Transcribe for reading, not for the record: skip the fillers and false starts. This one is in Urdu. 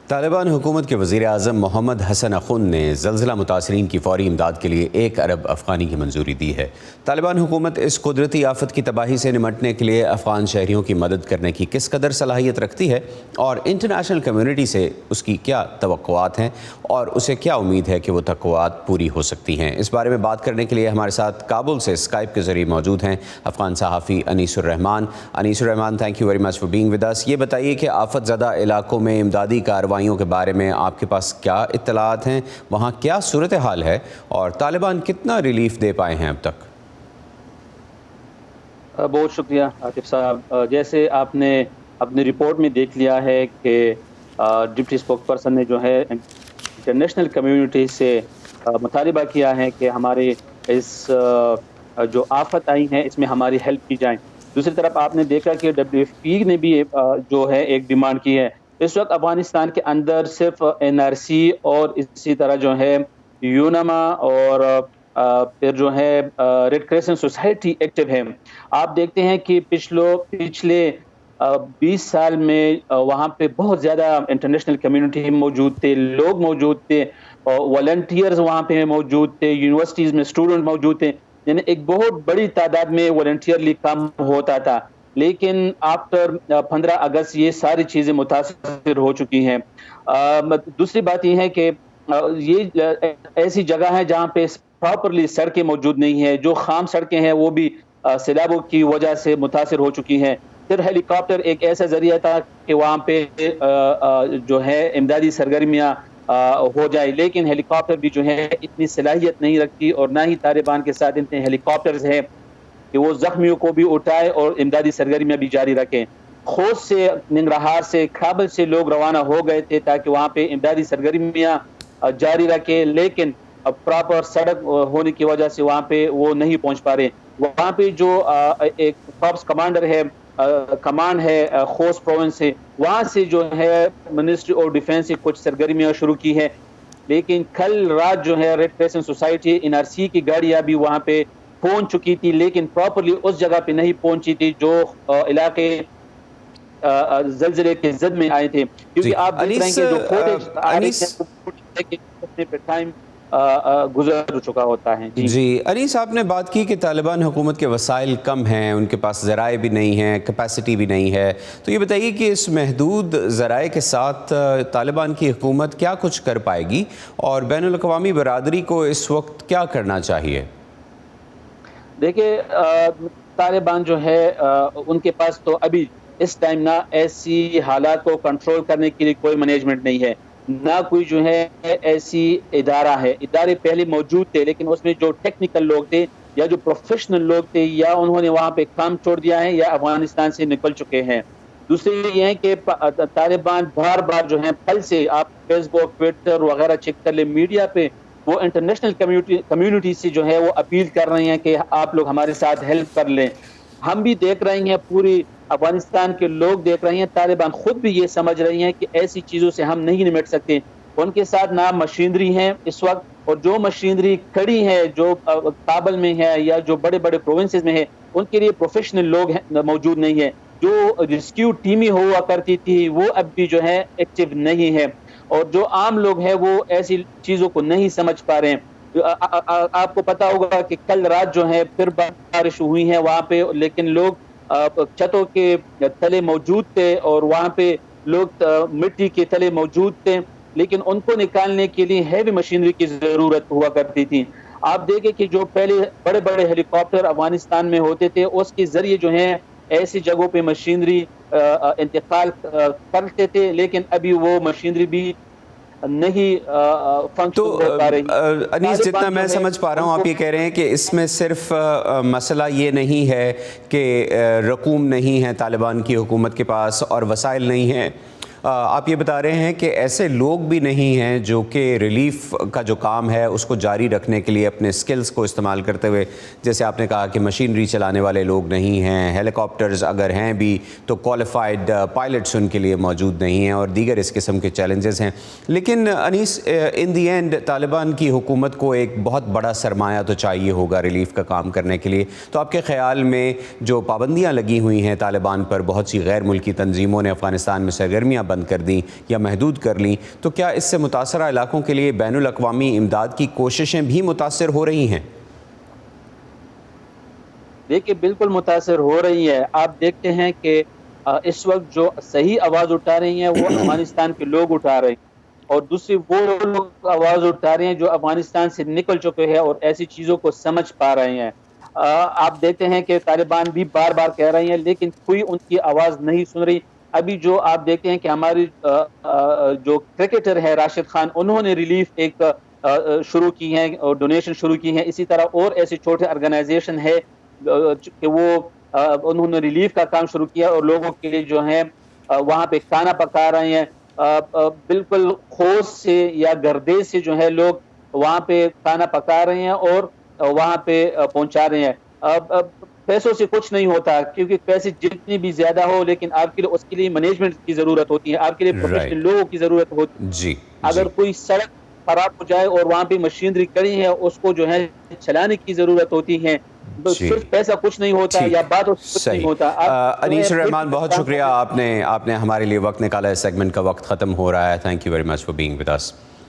طالبان حکومت کے وزیر اعظم محمد حسن اخund نے زلزلہ متاثرین کی فوری امداد کے لیے 1 ارب افغانی کی منظوری دی ہے۔ طالبان حکومت اس قدرتی آفت کی تباہی سے نمٹنے کے لیے افغان شہریوں کی مدد کرنے کی کس قدر صلاحیت رکھتی ہے اور انٹرنیشنل کمیونٹی سے اس کی کیا توقعات ہیں اور اسے کیا امید ہے کہ وہ توقعات پوری ہو سکتی ہیں، اس بارے میں بات کرنے کے لیے ہمارے ساتھ کابل سے اسکائپ کے ذریعے موجود ہیں افغان صحافی Anis ur Rahman. Anis ur Rahman, thank you very much for being with us. یہ بتائیے کہ آفت زدہ علاقوں میں امدادی کارروائیوں کے بارے میں آپ کے پاس کیا اطلاعات ہیں، وہاں کیا صورتحال ہے اور طالبان کتنا ریلیف دے پائے ہیں اب تک؟ بہت شکریہ عاطف صاحب۔ جیسے آپ نے اپنی رپورٹ میں دیکھ لیا ہے کہ ڈپٹی اسپوک پرسن نے جو ہے انٹرنیشنل کمیونٹی سے مطالبہ کیا ہے کہ ہمارے اس جو آفت آئی ہے اس میں ہماری ہیلپ کی جائے۔ دوسری طرف آپ نے دیکھا کہ WFP نے بھی جو ہے ایک ڈیمانڈ کی ہے۔ اس وقت افغانستان کے اندر صرف NRC اور اسی طرح جو ہے یونما اور پھر جو ہے ریڈ کریسنٹ سوسائٹی ایکٹیو ہے۔ آپ دیکھتے ہیں کہ پچھلے 20 سال میں وہاں پہ بہت زیادہ انٹرنیشنل کمیونٹی موجود تھے، لوگ موجود تھے، والنٹیئرز وہاں پہ موجود تھے، یونیورسٹیز میں اسٹوڈنٹ موجود تھے، یعنی ایک بہت بڑی تعداد میں والنٹیئرلی کام ہوتا تھا۔ لیکن آفٹر 15 اگست یہ ساری چیزیں متاثر ہو چکی ہیں۔ دوسری بات یہ ہے کہ یہ ایسی جگہ ہے جہاں پہ پراپرلی سڑکیں موجود نہیں ہیں، جو خام سڑکیں ہیں وہ بھی سیلابوں کی وجہ سے متاثر ہو چکی ہیں۔ پھر ہیلی کاپٹر ایک ایسا ذریعہ تھا کہ وہاں پہ جو ہے امدادی سرگرمیاں ہو جائے، لیکن ہیلی کاپٹر بھی جو ہے اتنی صلاحیت نہیں رکھتی اور نہ ہی طالبان کے ساتھ اتنے ہیلی کاپٹرز ہیں کہ وہ زخمیوں کو بھی اٹھائے اور امدادی سرگرمیاں بھی جاری رکھیں۔ خوست سے، ننگرہار سے، کابل سے لوگ روانہ ہو گئے تھے تاکہ وہاں پہ امدادی سرگرمیاں جاری رکھیں، لیکن پراپر سڑک ہونے کی وجہ سے وہاں پہ وہ نہیں پہنچ پا رہے۔ وہاں پہ جو ایک کارپس کمانڈر ہے، کمان ہے خوست پروونس سے، وہاں سے جو ہے منسٹری آف ڈیفینس سے کچھ سرگرمیاں شروع کی ہیں، لیکن کل رات جو ہے ریڈ کریسنٹ سوسائٹی NRC کی گاڑیاں بھی وہاں پہ پہنچ چکی تھی، لیکن پراپرلی اس جگہ پہ نہیں پہنچی تھی جو علاقے زلزلے کے زد میں آئے تھے، کیونکہ آپ دیکھ رہے ہیں کہ جو فوٹیج ٹائم گزر چکا ہوتا ہے۔ جی انیس، آپ نے بات کی کہ طالبان حکومت کے وسائل کم ہیں، ان کے پاس ذرائع بھی نہیں ہیں، کیپیسٹی بھی نہیں ہے، تو یہ بتائیے کہ اس محدود ذرائع کے ساتھ طالبان کی حکومت کیا کچھ کر پائے گی اور بین الاقوامی برادری کو اس وقت کیا کرنا چاہیے؟ دیکھیں، طالبان جو ہے ان کے پاس تو ابھی اس ٹائم نہ ایسی حالات کو کنٹرول کرنے کے لیے کوئی مینجمنٹ نہیں ہے، نہ کوئی جو ہے ایسی ادارہ ہے۔ ادارے پہلے موجود تھے لیکن اس میں جو ٹیکنیکل لوگ تھے یا جو پروفیشنل لوگ تھے یا انہوں نے وہاں پہ کام چھوڑ دیا ہے یا افغانستان سے نکل چکے ہیں۔ دوسری یہ ہے کہ طالبان بار بار جو ہے پل سے، آپ فیس بک، ٹویٹر وغیرہ چیک کر لیں، میڈیا پہ وہ انٹرنیشنل کمیونٹی سے جو ہے وہ اپیل کر رہے ہیں کہ آپ لوگ ہمارے ساتھ ہیلپ کر لیں۔ ہم بھی دیکھ رہے ہیں، پوری افغانستان کے لوگ دیکھ رہے ہیں، طالبان خود بھی یہ سمجھ رہی ہیں کہ ایسی چیزوں سے ہم نہیں نمٹ سکتے۔ ان کے ساتھ نہ مشینری ہیں اس وقت، اور جو مشینری کھڑی ہے جو کابل میں ہے یا جو بڑے بڑے پروونسز میں ہے، ان کے لیے پروفیشنل لوگ موجود نہیں ہیں۔ جو ریسکیو ٹیمیں ہوا کرتی تھی وہ اب بھی جو ہے ایکٹیو نہیں ہے، اور جو عام لوگ ہیں وہ ایسی چیزوں کو نہیں سمجھ پا رہے ہیں۔ آپ کو پتا ہوگا کہ کل رات جو ہے پھر بارش ہوئی ہے وہاں پہ، لیکن لوگ چھتوں کے تلے موجود تھے اور وہاں پہ لوگ مٹی کے تلے موجود تھے، لیکن ان کو نکالنے کے لیے ہیوی مشینری کی ضرورت ہوا کرتی تھی۔ آپ دیکھیں کہ جو پہلے بڑے بڑے ہیلی کاپٹر افغانستان میں ہوتے تھے، اس کے ذریعے جو ہے ایسی جگہوں پہ مشینری انتقال کرتے تھے، لیکن ابھی وہ مشینری بھی نہیں فنکشن ہو پا رہی۔ انیس، جتنا میں سمجھ پا رہا ہوں آپ یہ کہہ رہے ہیں کہ اس میں صرف مسئلہ یہ نہیں ہے کہ رقوم نہیں ہے طالبان کی حکومت کے پاس اور وسائل نہیں ہیں، آپ یہ بتا رہے ہیں کہ ایسے لوگ بھی نہیں ہیں جو کہ ریلیف کا جو کام ہے اس کو جاری رکھنے کے لیے اپنے سکلز کو استعمال کرتے ہوئے، جیسے آپ نے کہا کہ مشینری چلانے والے لوگ نہیں ہیں، ہیلی کاپٹرز اگر ہیں بھی تو کوالیفائڈ پائلٹس ان کے لیے موجود نہیں ہیں، اور دیگر اس قسم کے چیلنجز ہیں۔ لیکن انیس، ان دی اینڈ طالبان کی حکومت کو ایک بہت بڑا سرمایہ تو چاہیے ہوگا ریلیف کا کام کرنے کے لیے، تو آپ کے خیال میں جو پابندیاں لگی ہوئی ہیں طالبان پر، بہت سی غیر ملکی تنظیموں نے افغانستان میں سرگرمیاں بند کر دیں یا محدود کر لیں تو کیا اس سے متاثرہ علاقوں کے لیے بین الاقوامی امداد کی کوششیں بھی متاثر ہو رہی ہیں؟ دیکھیے بالکل متاثر ہو رہی ہے. آپ دیکھتے ہیں کہ اس وقت جو صحیح آواز اٹھا رہی ہیں وہ افغانستان کے لوگ اٹھا رہے ہیں، اور دوسری وہ لوگ آواز اٹھا رہے ہیں جو افغانستان سے نکل چکے ہیں اور ایسی چیزوں کو سمجھ پا رہے ہیں. آپ دیکھتے ہیں کہ طالبان بھی بار بار کہہ رہے ہیں لیکن کوئی ان کی آواز نہیں سن رہی. ابھی جو آپ دیکھتے ہیں کہ ہماری جو کرکٹر ہے راشد خان، انہوں نے ریلیف ایک شروع کی ہے اور ڈونیشن شروع کی ہے. اسی طرح اور ایسے چھوٹے آرگنائزیشن ہے کہ وہ انہوں نے ریلیف کا کام شروع کیا اور لوگوں کے لیے جو ہے وہاں پہ کھانا پکا رہے ہیں. بالکل خوش سے یا گردیز سے جو ہے لوگ وہاں پہ کھانا پکا رہے ہیں اور وہاں پہ پہنچا رہے ہیں. پیسوں سے کچھ نہیں ہوتا کیونکہ پیسے جتنی بھی زیادہ ہو لیکن آپ کے لیے اس کے لیے مینجمنٹ کی ضرورت ہوتی ہے، آپ کے لیے پروفیشنل لوگوں کی ضرورت ہوتی ہے. جی اگر کوئی سڑک خراب ہو جائے اور وہاں پہ مشینری کڑی ہے اس کو جو ہے چلانے کی ضرورت ہوتی ہے. صرف پیسہ کچھ نہیں ہوتا یا بات کچھ نہیں ہوتا. انیس الرحمان، بہت شکریہ، آپ نے ہمارے لیے وقت نکالا ہے. سیگمنٹ کا وقت ختم ہو رہا ہے. Thank you very much for being with us.